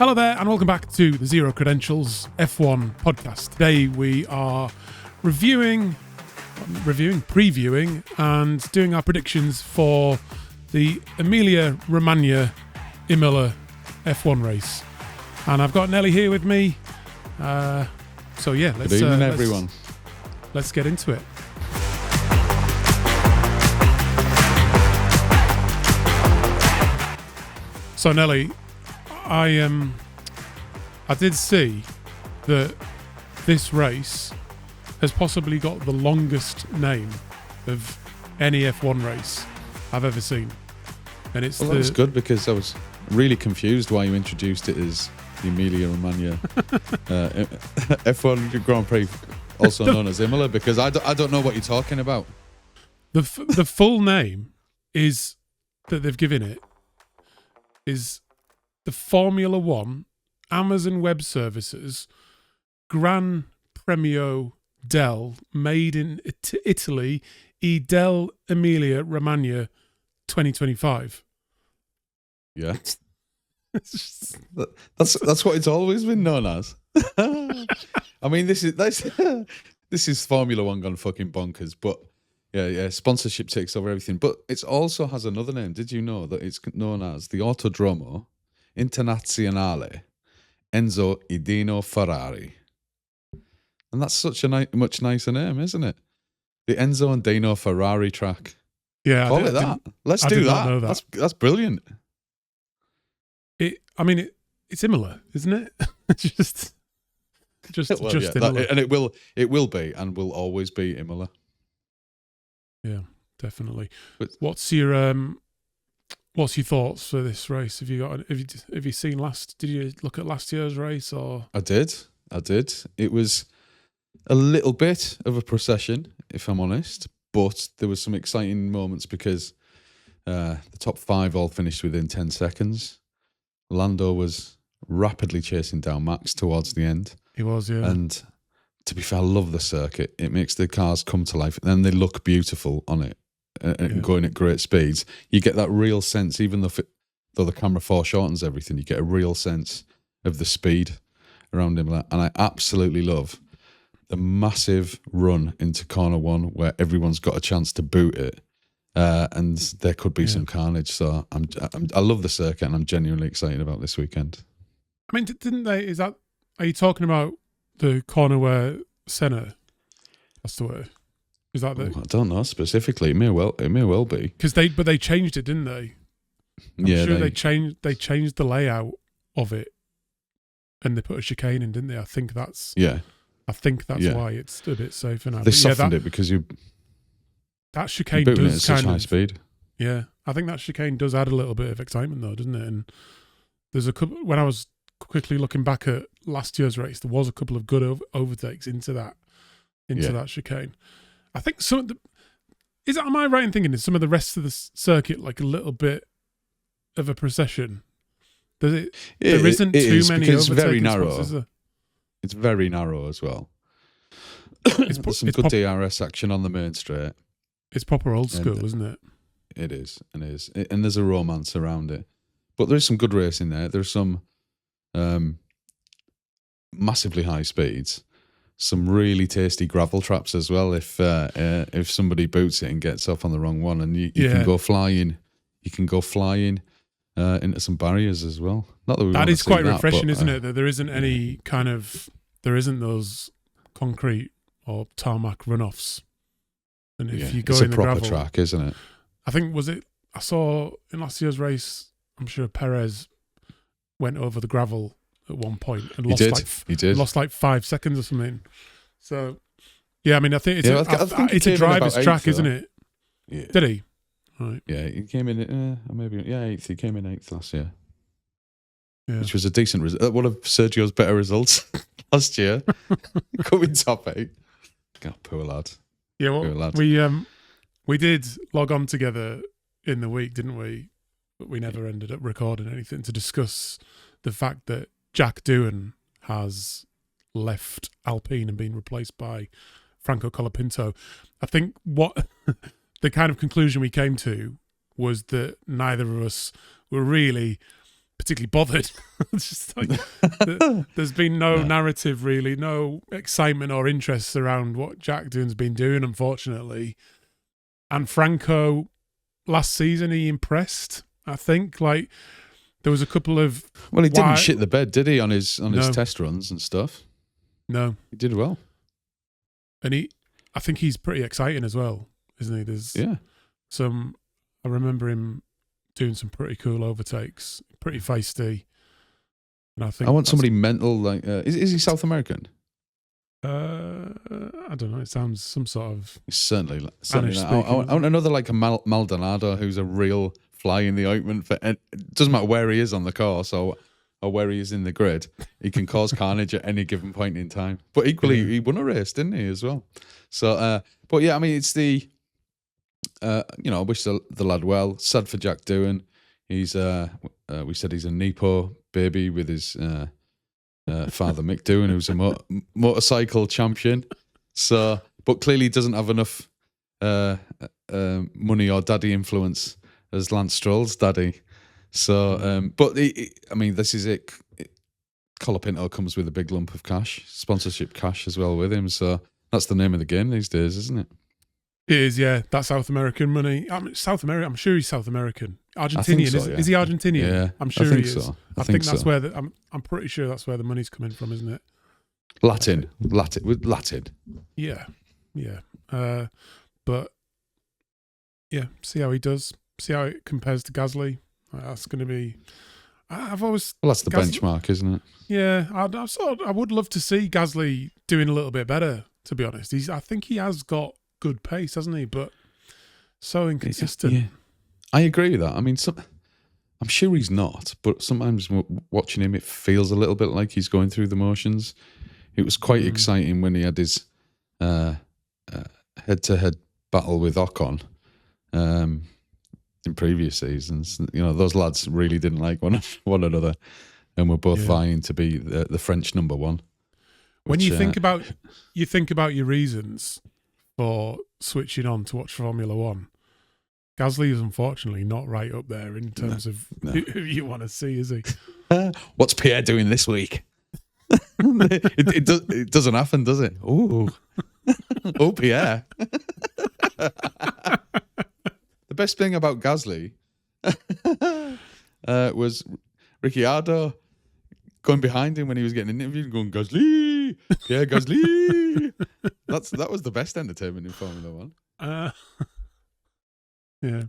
Hello there, and welcome back to the Zero Credentials F1 podcast. Today we are previewing, and doing our predictions for the Emilia Romagna Imola F1 race. And I've got Nelly here with me. So yeah, good evening, everyone. Let's get into it. So Nelly, I did see that this race has possibly got the longest name of any F1 race I've ever seen, and it's that was good because I was really confused why you introduced it as the Emilia Romagna F1 Grand Prix, also known as Imola, because I don't know what you're talking about. The full name is that they've given it is the Formula One Amazon Web Services Gran Premio del Made in Italy e del Emilia Romagna 2025. Yeah. That's what it's always been known as. I mean, this is Formula One gone fucking bonkers, but yeah, sponsorship takes over everything. But it also has another name. Did you know that it's known as the Autodromo Internazionale Enzo e Dino Ferrari? And that's such a much nicer name, isn't it? The Enzo and Dino Ferrari track. Yeah, call it that. Let's do that. That's brilliant. It's Imola, isn't it? just Imola. And it will be and will always be Imola. Yeah, definitely. But what's your thoughts for this race? Have you seen did you look at last year's race or? I did. It was a little bit of a procession, if I'm honest, but there was some exciting moments because the top five all finished within 10 seconds. Lando was rapidly chasing down Max towards the end. He was, yeah. And to be fair, I love the circuit. It makes the cars come to life, and then they look beautiful on it and going at great speeds. You get that real sense, even though the camera foreshortens everything, you get a real sense of the speed around him. And I absolutely love the massive run into corner one where everyone's got a chance to boot it. And there could be some carnage. So I love the circuit, and I'm genuinely excited about this weekend. I mean, didn't they? Are you talking about the corner where Senna passed away? Is that I don't know specifically. It may well be because they changed it, didn't they? I'm sure they changed the layout of it, and they put a chicane in, didn't they? I think that's why it's a bit safer now. They softened it because that chicane does at such high speed. Yeah, I think that chicane does add a little bit of excitement, though, doesn't it? And there's a couple. When I was quickly looking back at last year's race, there was a couple of good overtakes into that chicane. I think am I right in thinking is some of the rest of the circuit like a little bit of a procession? There isn't too many overtaking it's very narrow. spots, is there? It's very narrow as well. There's some good DRS action on the main straight. It's proper old school, isn't it? It is. And there's a romance around it. But there's some good racing there. There's some massively high speeds. Some really tasty gravel traps as well if somebody boots it and gets off on the wrong one. And you can go flying. You can go flying into some barriers as well. Not that we that is quite refreshing, but, isn't it? That there isn't any there isn't those concrete or tarmac runoffs. And if you go in the gravel, it's a proper track, isn't it? I think I saw in last year's race, I'm sure Perez went over the gravel at one point and lost like 5 seconds or something. So yeah, I mean, I think it's a driver's track, isn't it? Yeah. Did he? Right. Yeah, he came in eighth. He came in eighth last year. Yeah. Which was a decent result. One of Sergio's better results last year. Coming top 8. God, poor lad. Yeah, well, we did log on together in the week, didn't we? But we never ended up recording anything to discuss the fact that Jack Doohan has left Alpine and been replaced by Franco Colapinto. I think what the kind of conclusion we came to was that neither of us were really particularly bothered. It's just like there's been no narrative really, no excitement or interest around what Jack Doohan's been doing, unfortunately. And Franco, last season he impressed. I think like there was a couple of he didn't shit the bed, did he, on his test runs and stuff? No, he did well, and I think he's pretty exciting as well, isn't he? There's some. I remember him doing some pretty cool overtakes, pretty feisty. And I think I want somebody mental. Like, is he South American? I don't know. It sounds some sort of. It's certainly like, I want another like a Maldonado who's a real fly in the ointment. It doesn't matter where he is on the course or where he is in the grid. He can cause carnage at any given point in time. But equally, he won a race, didn't he, as well? So, but yeah, I mean, it's the. I wish the lad well. Sad for Jack Doohan. He's we said he's a Nepo baby with his father Mick Doohan, who's a motorcycle champion. So, but clearly doesn't have enough money or daddy influence as Lance Stroll's daddy. So, but this is it. Colapinto comes with a big lump of cash, sponsorship cash as well with him. So that's the name of the game these days, isn't it? It is, yeah. That's South American money. South America. I'm sure he's South American. Argentinian. So, is he Argentinian? Yeah, I'm sure he is. So. I think that's where I'm pretty sure that's where the money's coming from, isn't it? Latin. Yeah. But yeah, see how he does. See how it compares to Gasly. That's going to be. I've always. Well, that's the benchmark, isn't it? Yeah, I would love to see Gasly doing a little bit better. To be honest, I think he has got good pace, hasn't he? But so inconsistent. Yeah. I agree with that. I mean, I'm sure he's not, but sometimes watching him, it feels a little bit like he's going through the motions. It was quite exciting when he had his head-to-head battle with Ocon in previous seasons. Those lads really didn't like one another, and were both vying to be the French number one. When you think about your reasons for switching on to watch Formula One, Gasly is unfortunately not right up there in terms of who you want to see, is he? What's Pierre doing this week? it doesn't happen, does it? Ooh. Oh, Pierre. The best thing about Gasly was Ricciardo going behind him when he was getting interviewed and going, Gasly, Pierre Gasly. That was the best entertainment in Formula One. Yeah.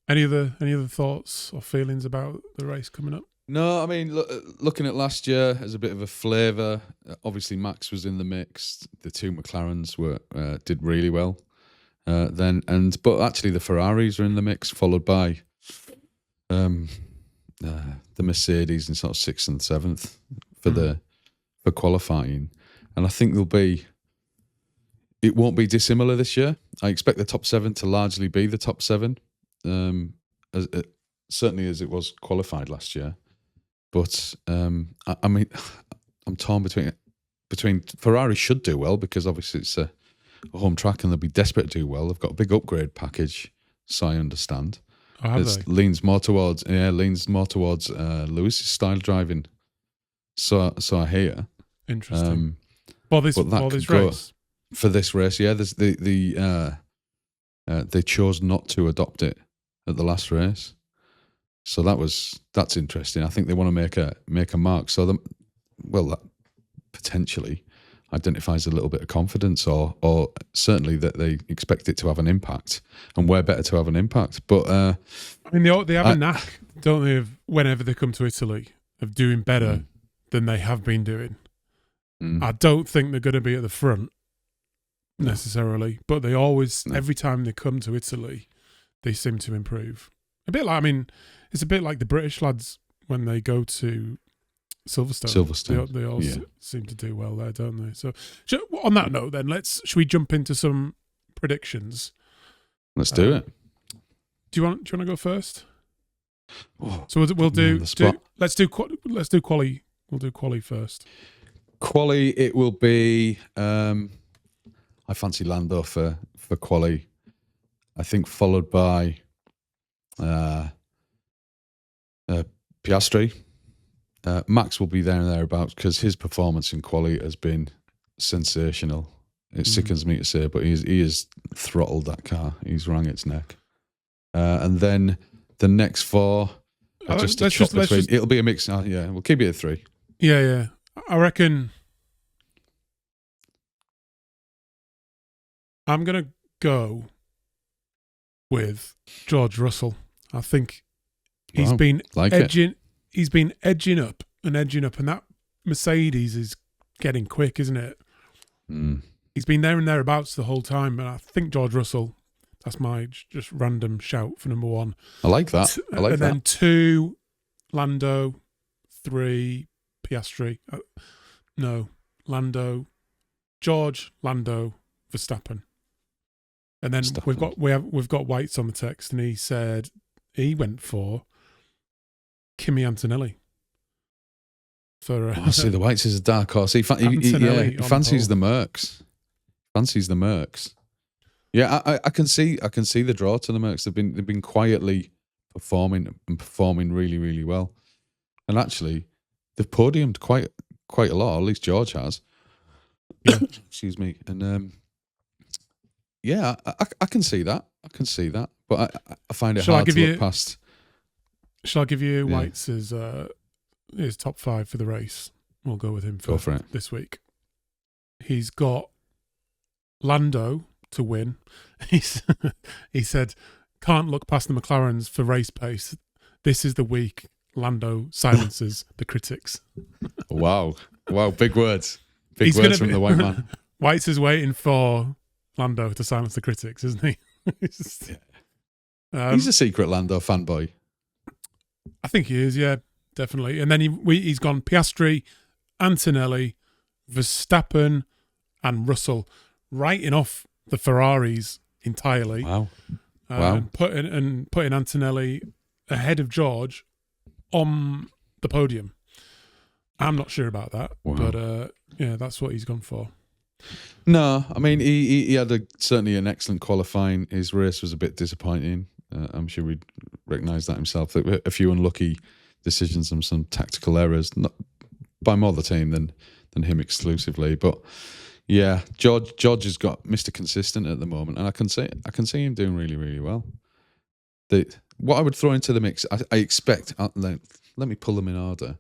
Any other thoughts or feelings about the race coming up? No, I mean, looking at last year as a bit of a flavour, obviously Max was in the mix. The two McLarens did really well but actually the Ferraris are in the mix, followed by the Mercedes in sort of 6th and 7th for qualifying, and I think it won't be dissimilar this year. I expect the top 7 to largely be the top 7, certainly as it was qualified last year. But I mean, I'm torn between Ferrari should do well because obviously it's a home track and they'll be desperate to do well. They've got a big upgrade package, so I understand. It leans more towards Lewis's style driving. So I hear. Interesting. For this race. For this race, yeah. There's they chose not to adopt it at the last race. So that's interesting. I think they want to make a mark. So that potentially identifies a little bit of confidence, or certainly that they expect it to have an impact, and we're better to have an impact. But I mean, they have a knack, don't they? Of whenever they come to Italy, of doing better than they have been doing. I don't think they're going to be at the front necessarily, but they always, every time they come to Italy, they seem to improve. It's a bit like the British lads when they go to Silverstone. They all seem to do well there, don't they? So, on that note, then should we jump into some predictions? Let's do it. Do you want to go first? So we'll do. Let's do quali. We'll do quali first. Quali, it will be. I fancy Lando for quali. I think followed by Piastri. Max will be there and thereabouts because his performance in quali has been sensational. It sickens me to say, but he has throttled that car. He's wrung its neck. And then the next 4 are just a chop between. It'll be a mix. Yeah, we'll keep it at 3. Yeah. I reckon I'm going to go with George Russell. I think he's been edging. He's been edging up, and that Mercedes is getting quick, isn't it? He's been there and thereabouts the whole time, and I think George Russell. That's my just random shout for number 1. I like that. And then 2, Lando, 3, Piastri. No, Lando, George, Lando, Verstappen. And then we've got Whites on the text, and he said he went for Kimi Antonelli. I see the Whites is a dark horse. He fancies the Mercs. Fancies the Mercs. Yeah, I can see the draw to the Mercs. They've been quietly performing really, really well, and actually they've podiumed quite a lot. Or at least George has. Yeah. Excuse me. And yeah, I can see that. But I find it hard to look past. Shall I give you White's his top 5 for the race? We'll go with him for it this week. He's got Lando to win. He said, can't look past the McLarens for race pace. This is the week Lando silences the critics. Wow, big words. Big words from the white man. White's is waiting for Lando to silence the critics, isn't he? He's a secret Lando fanboy. I think he is, yeah, definitely. And then he's gone Piastri, Antonelli, Verstappen, and Russell, writing off the Ferraris entirely. Wow. Putting Antonelli ahead of George on the podium. I'm not sure about that, but yeah, that's what he's gone for. No, I mean he had certainly an excellent qualifying. His race was a bit disappointing. I'm sure he'd recognise that himself. A few unlucky decisions and some tactical errors, not by more the team than him exclusively. But yeah, George has got Mr. Consistent at the moment, and I can see him doing really, really well. What I would throw into the mix, I expect. Let me pull them in order.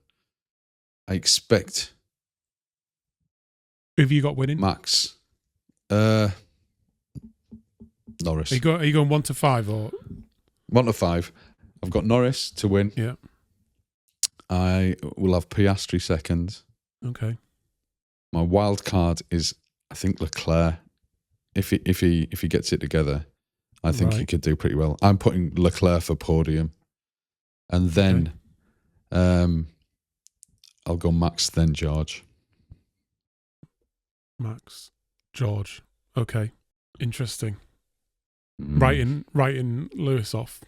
I expect. Who have you got winning? Max. Norris. Are you going 1 to 5 or 1 to 5? I've got Norris to win. Yeah. I will have Piastri second. Okay. My wild card is, I think, Leclerc. If he gets it together, I think he could do pretty well. I'm putting Leclerc for podium, and then I'll go Max, then George. Max, George. Okay, interesting. Writing Lewis off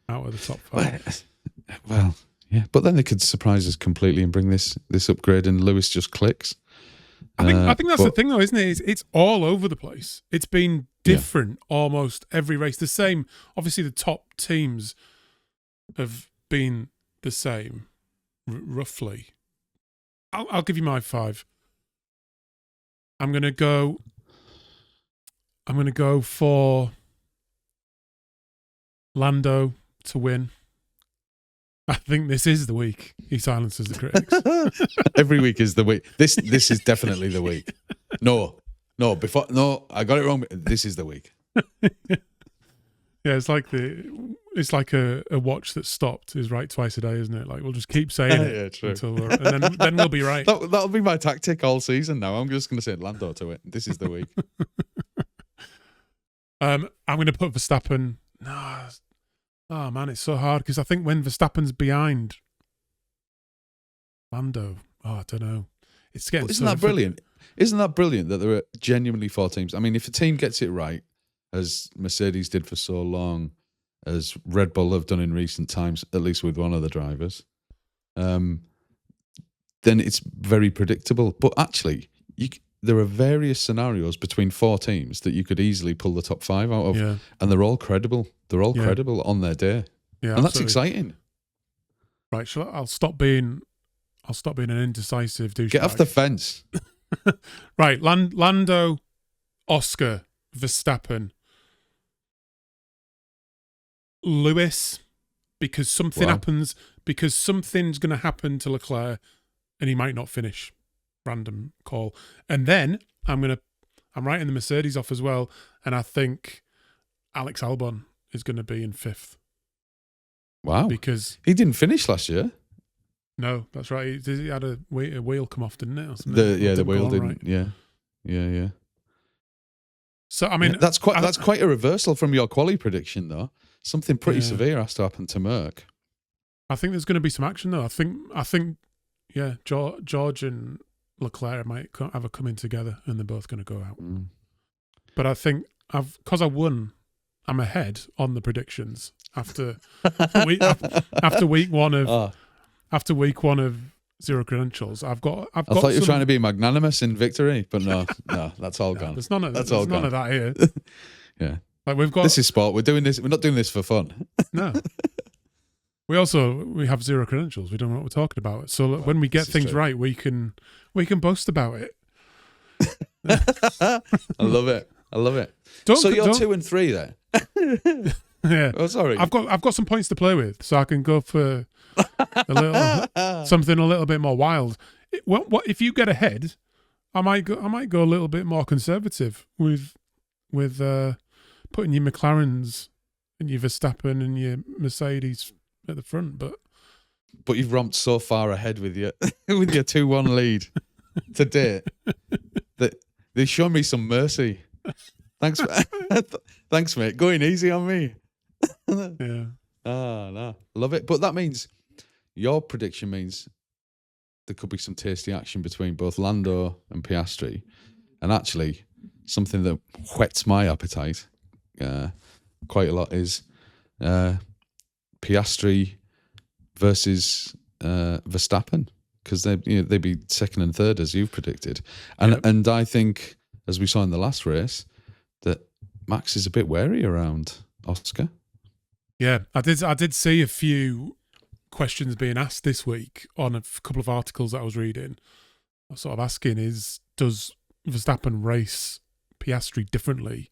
out of the top 5. Well, yeah, but then they could surprise us completely and bring this upgrade, and Lewis just clicks. I think that's the thing, though, isn't it? It's all over the place. It's been different almost every race. The same. Obviously, the top teams have been the same, roughly. I'll give you my 5. I'm gonna go for Lando to win. I think this is the week he silences the critics. Every week is the week. This is definitely the week. No, I got it wrong. This is the week. Yeah, it's like a watch that stopped is right twice a day, isn't it? Like we'll just keep saying it yeah, true. until and then we'll be right. That'll be my tactic all season now. I'm just going to say Lando to it. This is the week. I'm going to put Verstappen. No, oh man, it's so hard because I think when Verstappen's behind Lando, I don't know. It's getting. Isn't that brilliant? Isn't that brilliant that there are genuinely 4 teams? I mean, if a team gets it right, as Mercedes did for so long, as Red Bull have done in recent times, at least with one of the drivers, then it's very predictable. But actually, there are various scenarios between 4 teams that you could easily pull the top 5 out of, and they're all credible. They're all credible on their day, and that's exciting. Right, I'll stop being an indecisive douchebag. Get off the fence. Right, Lando, Oscar, Verstappen, Lewis, because something happens, because something's going to happen to Leclerc, and he might not finish. Random call, and then I'm writing the Mercedes off as well, and I think Alex Albon is going to be in 5th. Wow, because he didn't finish last year. No, that's right. He had a wheel come off, didn't it? Or the wheel didn't. Right. Yeah. So I mean, that's quite a reversal from your quali prediction, though. Something pretty severe has to happen to Merck. I think there's going to be some action, though. I think, George and Leclerc might have a coming together, and they're both going to go out. But I think because I won, I'm ahead on the predictions after week one of zero credentials. I thought you were trying to be magnanimous in victory, but no, that's all gone. There's none of that's none of that here. Yeah, like we've got. This is sport. We're doing this. We're not doing this for fun. No. We have zero credentials. We don't know what we're talking about. So when we get things right, we can boast about it. I love it. So you're 2 and 3 there. Yeah. Oh, sorry. I've got some points to play with, so I can go for something a little bit more wild. What if you get ahead? I might go a little bit more conservative with putting your McLarens and your Verstappen and your Mercedes at the front, but you've romped so far ahead with your 2-1 lead to date that they've shown me some mercy. Thanks, mate. Going easy on me. Yeah. No, love it. But that means your prediction means there could be some tasty action between both Lando and Piastri, and actually something that whets my appetite quite a lot is Piastri versus Verstappen, because they'd be 2nd and 3rd as you've predicted, and I think, as we saw in the last race, that Max is a bit wary around Oscar. Yeah, I did see a few questions being asked this week on a couple of articles that I was reading. I was sort of asking does Verstappen race Piastri differently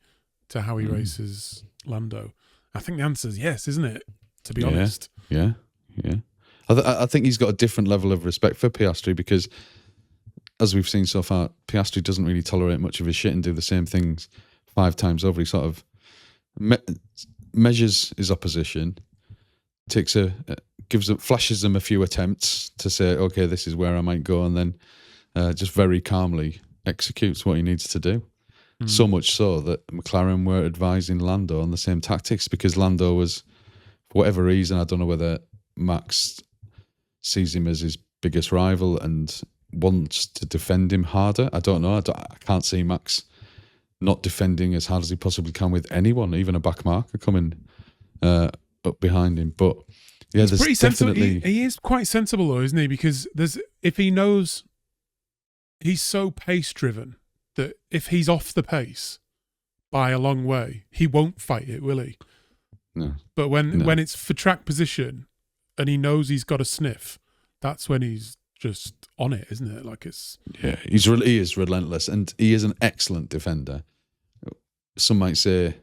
to how he races Lando? I think the answer is yes, isn't it? To be honest. Yeah. I think he's got a different level of respect for Piastri because, as we've seen so far, Piastri doesn't really tolerate much of his shit and do the same things 5 times over. He sort of measures his opposition, flashes them a few attempts to say, okay, this is where I might go, and then just very calmly executes what he needs to do. So much so that McLaren were advising Lando on the same tactics, because Lando was, for whatever reason, I don't know whether Max sees him as his biggest rival and wants to defend him harder. I don't know. I can't see Max not defending as hard as he possibly can with anyone, even a back marker coming up behind him. But yeah, he's pretty sensible. He is quite sensible though, isn't he? Because if he knows he's so pace driven that if he's off the pace by a long way, he won't fight it, will he? No. But when it's for track position and he knows he's got a sniff, that's when he's just on it, isn't it? Like he is relentless, and he is an excellent defender. Some might say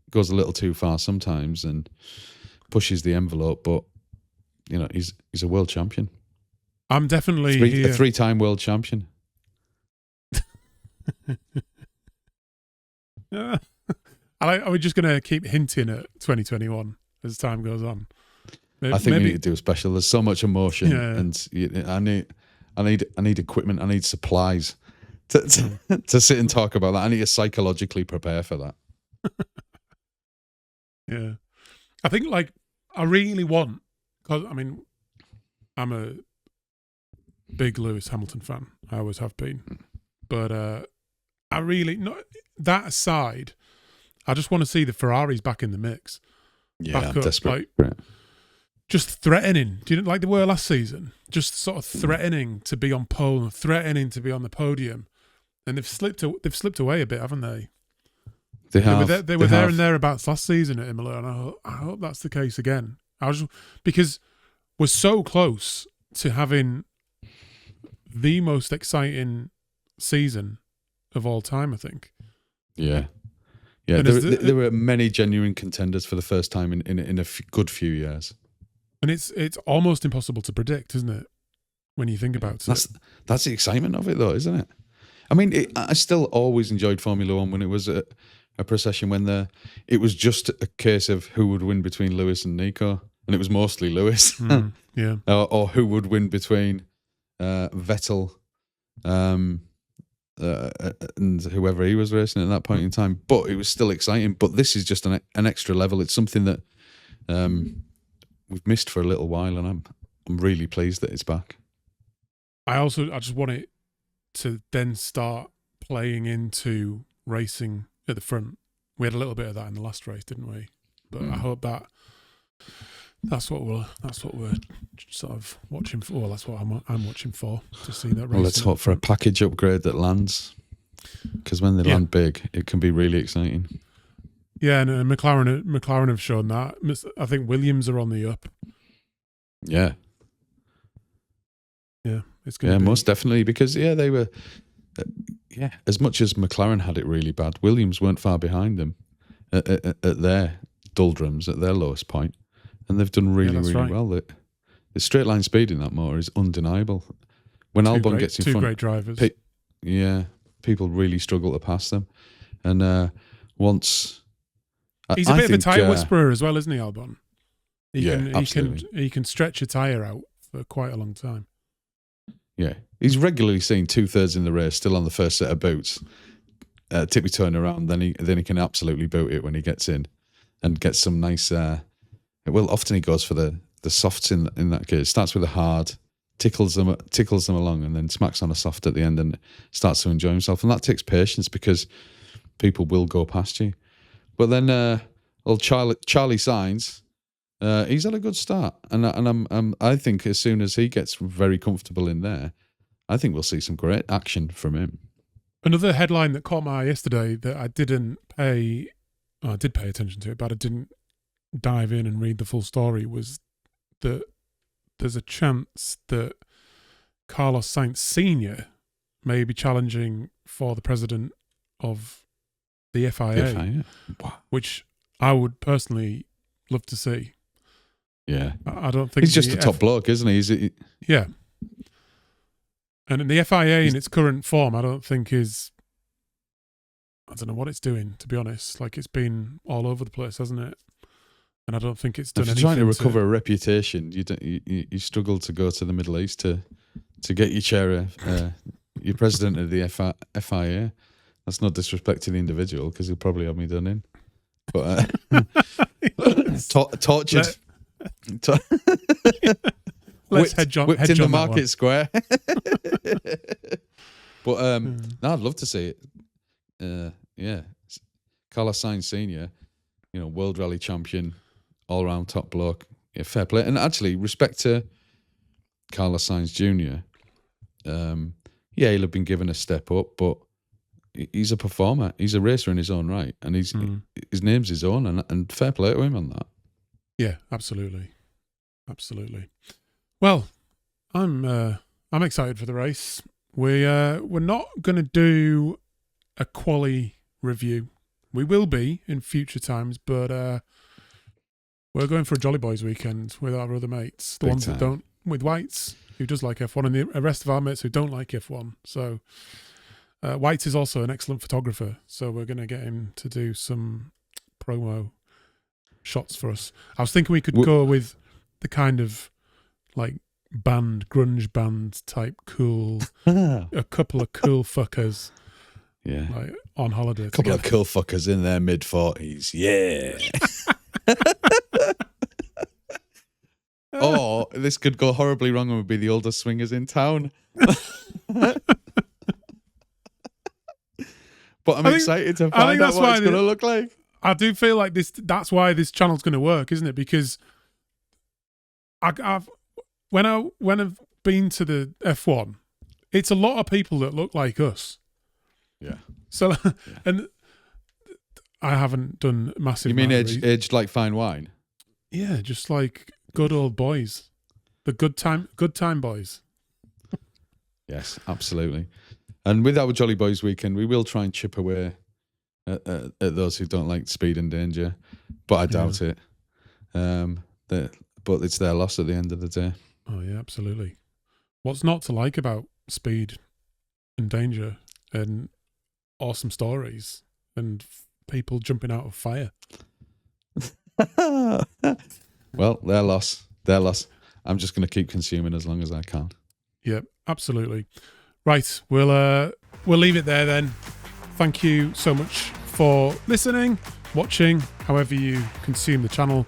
goes a little too far sometimes and pushes the envelope, but he's a world champion. I'm definitely a 3-time world champion. Are we just going to keep hinting at 2021 as time goes on? I think we need to do a special. There's so much emotion, and I need equipment. I need supplies to sit and talk about that. I need to psychologically prepare for that. Yeah, I think I really want, because I'm a big Lewis Hamilton fan. I always have been, but I really, not that aside, I just want to see the Ferraris back in the mix. Yeah, I'm desperate. Just threatening. Do you know, like they were last season? Just sort of threatening to be on pole and threatening to be on the podium, and they've slipped away a bit, haven't they? They have. They were thereabouts last season at Imola, and I hope that's the case again. Because was so close to having the most exciting season of all time, I think. Yeah. Yeah, there were many genuine contenders for the first time in a good few years. And it's almost impossible to predict, isn't it? When you think about it. That's the excitement of it, though, isn't it? I mean, I still always enjoyed Formula One when it was a procession when it was just a case of who would win between Lewis and Nico, and it was mostly Lewis. Yeah. Or who would win between Vettel and whoever he was racing at that point in time. But it was still exciting. But this is just an extra level. It's something that we've missed for a little while, and I'm really pleased that it's back. I just want it to then start playing into racing at the front. We had a little bit of that in the last race, didn't we? But I hope that's what we're sort of watching for. Well, that's what I'm watching for, to see that race. Well, let's hope for a package upgrade that lands, because when they land big, it can be really exciting. Yeah, and McLaren have shown that. I think Williams are on the up. Yeah. Yeah, it's going to be. Most definitely, because they were. As much as McLaren had it really bad, Williams weren't far behind them at their doldrums, at their lowest point, and they've done really well. The straight line speed in that motor is undeniable. When Albon gets in front, two great drivers. People really struggle to pass them, and once he's a bit of a tyre whisperer as well, isn't he, Albon? Absolutely. He can stretch a tyre out for quite a long time. Yeah, he's regularly seen 2/3 in the race, still on the first set of boots, tippy-toeing around. Then he can absolutely boot it when he gets in, and gets some nice. Often he goes for the softs in that case. Starts with a hard, tickles them along, and then smacks on a soft at the end, and starts to enjoy himself. And that takes patience, because people will go past you. But then, old Charlie Sainz. He's had a good start, and I think as soon as he gets very comfortable in there, I think we'll see some great action from him. Another headline that caught my eye yesterday that I did pay attention to it, but I didn't dive in and read the full story, was that there's a chance that Carlos Sainz Sr. may be challenging for the president of the FIA. Wow. Which I would personally love to see. Yeah, I don't think he's just a top bloke, isn't he? Yeah, and in the FIA in its current form, I don't think is. I don't know what it's doing, to be honest. Like, it's been all over the place, hasn't it? And I don't think it's done anything. If you're trying to recover a reputation, you struggle to go to the Middle East to get your chair, your president of the FIA. That's no disrespect to the individual, because he'll probably have me done in. But tortured. Let's head whipped in the market square. But no, I'd love to see it. Carlos Sainz Sr., World Rally champion, all round top bloke. Yeah, fair play. And actually, respect to Carlos Sainz Jr. He'll have been given a step up, but he's a performer. He's a racer in his own right, and his name's his own, and fair play to him on that. Yeah, absolutely. Well, I'm excited for the race. We're not going to do a quali review. We will be in future times, but we're going for a Jolly Boys weekend with our other mates, the ones that don't, with Whites, who does like F1, and the rest of our mates who don't like F1. So Whites is also an excellent photographer, so we're going to get him to do some promo shots for us. I was thinking we could go with the kind of like grunge band type cool, a couple of cool fuckers, like on holiday. A couple of cool fuckers in their mid-40s, yeah. Or this could go horribly wrong and would be the oldest swingers in town. But I'm excited to find out what it's going to look like. I do feel like that's why this channel's going to work, isn't it? Because when I've been to the F1, it's a lot of people that look like us. Yeah. So, and I haven't done massive. You mean aged like fine wine? Yeah, just like good old boys. The good time boys. Yes, absolutely. And with our Jolly Boys weekend, we will try and chip away at those who don't like speed and danger, but I doubt it. But it's their loss at the end of the day. Oh yeah, absolutely. What's not to like about speed and danger and awesome stories and people jumping out of fire? Well, their loss. I'm just going to keep consuming as long as I can. Yep, absolutely. Right, we'll leave it there then. Thank you so much for listening, watching, however you consume the channel.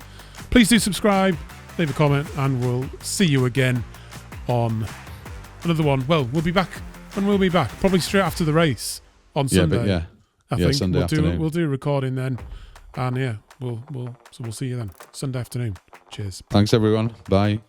Please do subscribe, leave a comment, and we'll see you again on another one. Well, we'll be back when we'll be back. Probably straight after the race on Sunday. I think Sunday afternoon. We'll do a recording then, and we'll see you then Sunday afternoon. Cheers. Thanks everyone. Bye.